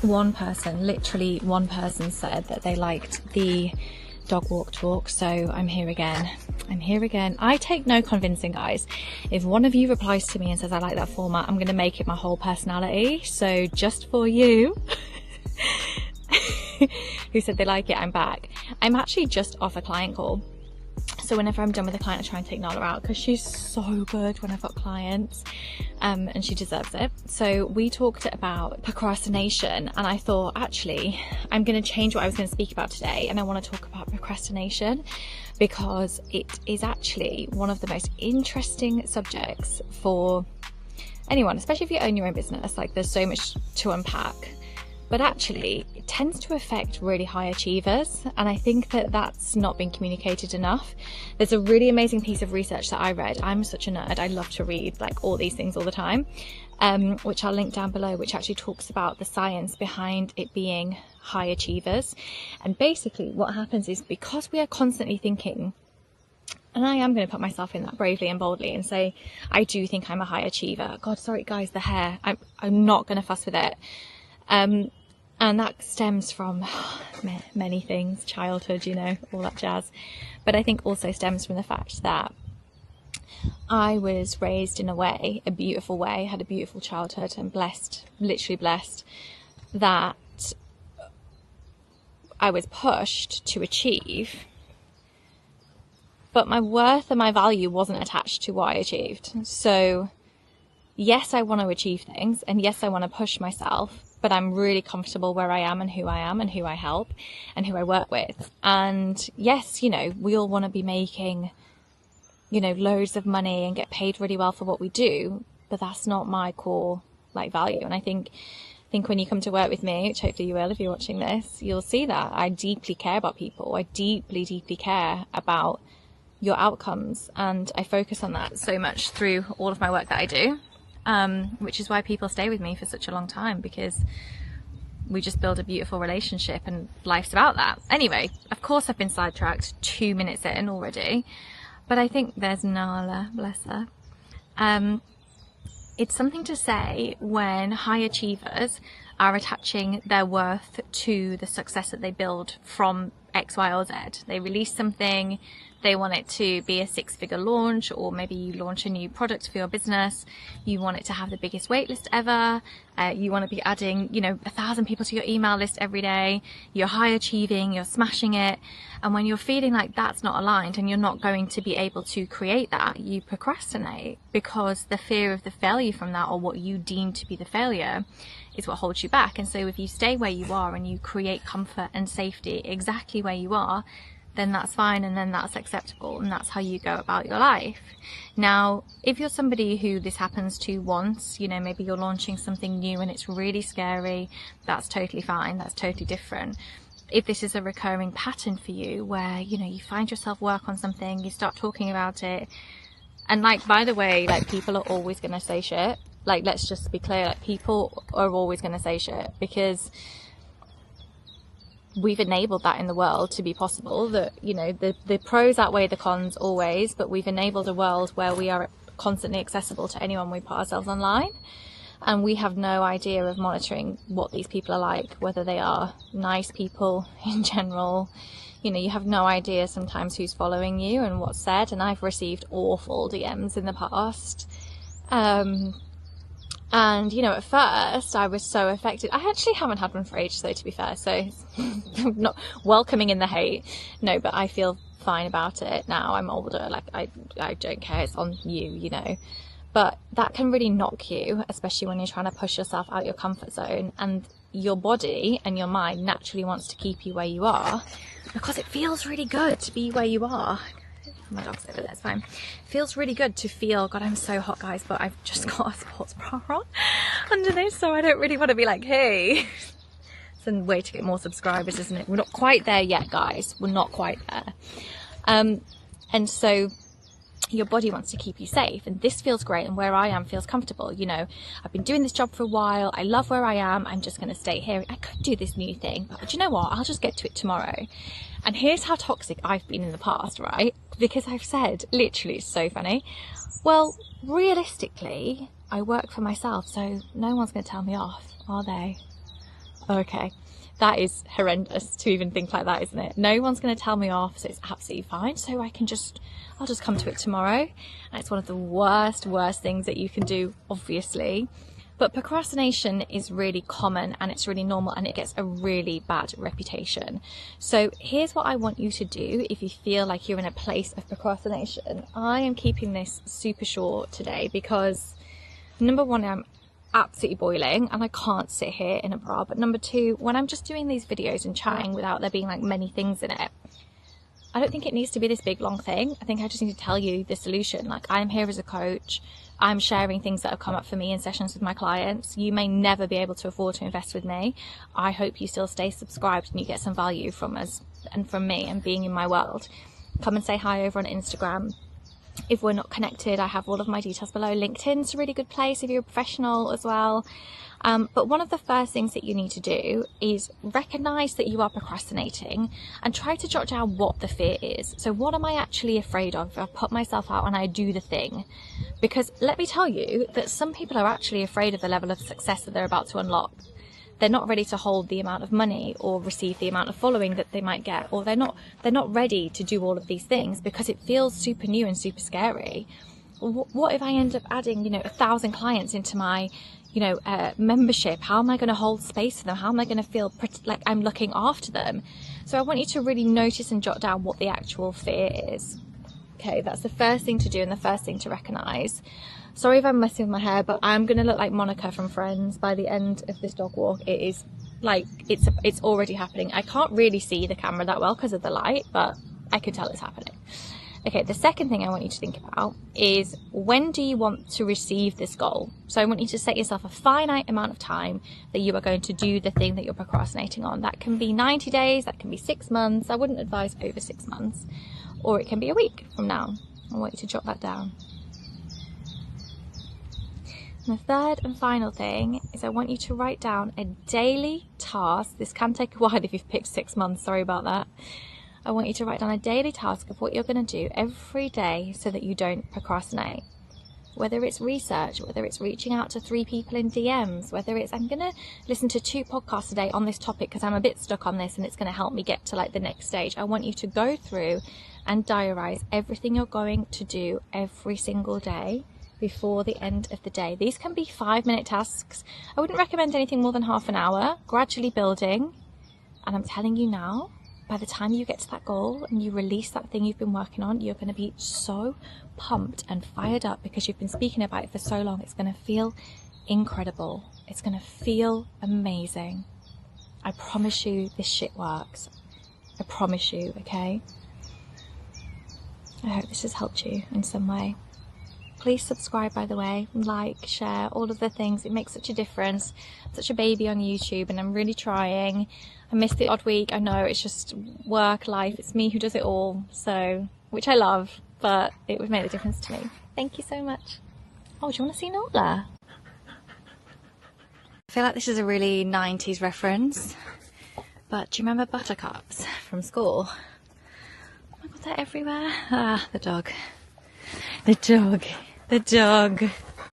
one person, literally one person, said that they liked the dog walk talk, so I'm here again. I take no convincing, guys. If one of you replies to me and says I like that format, I'm going to make it my whole personality. So just for you who said they like it, I'm back. I'm actually just off a client call, so whenever I'm done with a client, I try and take Nala out because she's so good when I've got clients, and she deserves it. So we talked about procrastination, and I thought, actually, I'm going to change what I was going to speak about today, and I want to talk about procrastination because it is actually one of the most interesting subjects for anyone, especially if you own your own business. Like, there's so much to unpack. But actually, it tends to affect really high achievers, and I think that that's not been communicated enough. There's a really amazing piece of research that I read. I'm such a nerd, I love to read like all these things all the time, which I'll link down below, which actually talks about the science behind it being high achievers. And basically what happens is, because we are constantly thinking, and I am going to put myself in that bravely and boldly and say, I do think I'm a high achiever. God, sorry guys, the hair, I'm not going to fuss with it. And that stems from many things, childhood, you know, all that jazz. But I think also stems from the fact that I was raised in a beautiful way, had a beautiful childhood, and blessed, literally blessed, that I was pushed to achieve, but my worth and my value wasn't attached to what I achieved. So yes, I want to achieve things, and yes, I want to push myself, but I'm really comfortable where I am and who I help and who I work with. And yes, you know, we all want to be making, you know, loads of money and get paid really well for what we do, but that's not my core like value. And I think when you come to work with me, which hopefully you will if you're watching this, you'll see that I deeply care about people. I deeply care about your outcomes, and I focus on that so much through all of my work that I do. Which is why people stay with me for such a long time, because we just build a beautiful relationship, and life's about that. Anyway, of course I've been sidetracked 2 minutes in already, but I think there's Nala, bless her. It's something to say when high achievers are attaching their worth to the success that they build from X, Y, or Z. They release something, they want it to be a 6-figure launch, or maybe you launch a new product for your business, you want it to have the biggest wait list ever, you want to be adding, you know, 1,000 people to your email list every day, you're high achieving, you're smashing it, and when you're feeling like that's not aligned and you're not going to be able to create that, you procrastinate, because the fear of the failure from that, or what you deem to be the failure, is what holds you back. And so if you stay where you are and you create comfort and safety exactly where you are, then that's fine, and then that's acceptable, and that's how you go about your life. Now, if you're somebody who this happens to once, you know, maybe you're launching something new and it's really scary, that's totally fine, that's totally different. If this is a recurring pattern for you, where, you know, you find yourself work on something, you start talking about it, and like, by the way, like, people are always going to say shit. Like, let's just be clear, like, people are always going to say shit, because we've enabled that in the world to be possible, that, you know, the pros outweigh the cons always, but we've enabled a world where we are constantly accessible to anyone we put ourselves online, and we have no idea of monitoring what these people are like, whether they are nice people in general. You know, you have no idea sometimes who's following you and what's said, and I've received awful DMs in the past. And, you know, at first I was so affected. I actually haven't had one for ages, though, to be fair, so I'm not welcoming in the hate. No, but I feel fine about it now. I'm older, like, I don't care, it's on you, you know. But that can really knock you, especially when you're trying to push yourself out your comfort zone, and your body and your mind naturally wants to keep you where you are, because it feels really good to be where you are. My dog's over there, it's fine. Feels really good to feel, God, I'm so hot, guys, but I've just got a sports bra on under this, so I don't really want to be like, hey. It's a way to get more subscribers, isn't it? We're not quite there yet, guys. We're not quite there. And so your body wants to keep you safe, and this feels great, and where I am feels comfortable. You know, I've been doing this job for a while, I love where I am, I'm just going to stay here. I could do this new thing, but do you know what, I'll just get to it tomorrow. And here's how toxic I've been in the past, right? Because I've said, literally, it's so funny, well, realistically, I work for myself, so no one's going to tell me off, are they? Okay, that is horrendous to even think like that, isn't it? No one's going to tell me off, so it's absolutely fine. So I'll just come to it tomorrow. And it's one of the worst things that you can do, obviously. But procrastination is really common and it's really normal, and it gets a really bad reputation. So here's what I want you to do if you feel like you're in a place of procrastination. I am keeping this super short today because number one, I'm absolutely boiling and I can't sit here in a bra. But number two, when I'm just doing these videos and chatting without there being like many things in it, I don't think it needs to be this big long thing. I think I just need to tell you the solution. Like, I'm here as a coach. I'm sharing things that have come up for me in sessions with my clients. You may never be able to afford to invest with me. I hope you still stay subscribed and you get some value from us and from me and being in my world. Come and say hi over on Instagram. If we're not connected, I have all of my details below. LinkedIn's a really good place if you're a professional as well. But one of the first things that you need to do is recognize that you are procrastinating and try to jot down what the fear is. So what am I actually afraid of if I put myself out and I do the thing? Because let me tell you that some people are actually afraid of the level of success that they're about to unlock. They're not ready to hold the amount of money or receive the amount of following that they might get, or they're not ready to do all of these things because it feels super new and super scary. What if I end up adding, 1,000 clients into my membership? How am I going to hold space for them? How am I going to feel like I'm looking after them? So I want you to really notice and jot down what the actual fear is. Okay, that's the first thing to do and the first thing to recognize. Sorry if I'm messing with my hair, but I'm going to look like Monica from Friends by the end of this dog walk. It is like, it's already happening. I can't really see the camera that well because of the light, but I could tell it's happening. Okay, the second thing I want you to think about is, when do you want to receive this goal? So I want you to set yourself a finite amount of time that you are going to do the thing that you're procrastinating on. That can be 90 days, that can be 6 months. I wouldn't advise over 6 months, or it can be a week from now. I want you to jot that down. And the third and final thing is, I want you to write down a daily task. This can take a while if you've picked 6 months, sorry about that. I want you to write down a daily task of what you're going to do every day so that you don't procrastinate. Whether it's research, whether it's reaching out to 3 people in DMs, whether it's, I'm going to listen to 2 podcasts a day on this topic because I'm a bit stuck on this and it's going to help me get to like the next stage. I want you to go through and diarize everything you're going to do every single day before the end of the day. These can be 5-minute tasks. I wouldn't recommend anything more than half an hour, gradually building. And I'm telling you now, by the time you get to that goal and you release that thing you've been working on, you're going to be so pumped and fired up because you've been speaking about it for so long. It's going to feel incredible. It's going to feel amazing. I promise you this shit works. I promise you, okay? I hope this has helped you in some way. Please subscribe, by the way, like, share, all of the things. It makes such a difference. I'm such a baby on YouTube and I'm really trying. I missed the odd week. I know, it's just work, life. It's me who does it all. So, which I love, but it would make a difference to me. Thank you so much. Oh, do you want to see Nola? I feel like this is a really 90s reference. But do you remember buttercups from school? Oh my God, they're everywhere. Ah, the dog. The dog. The dog.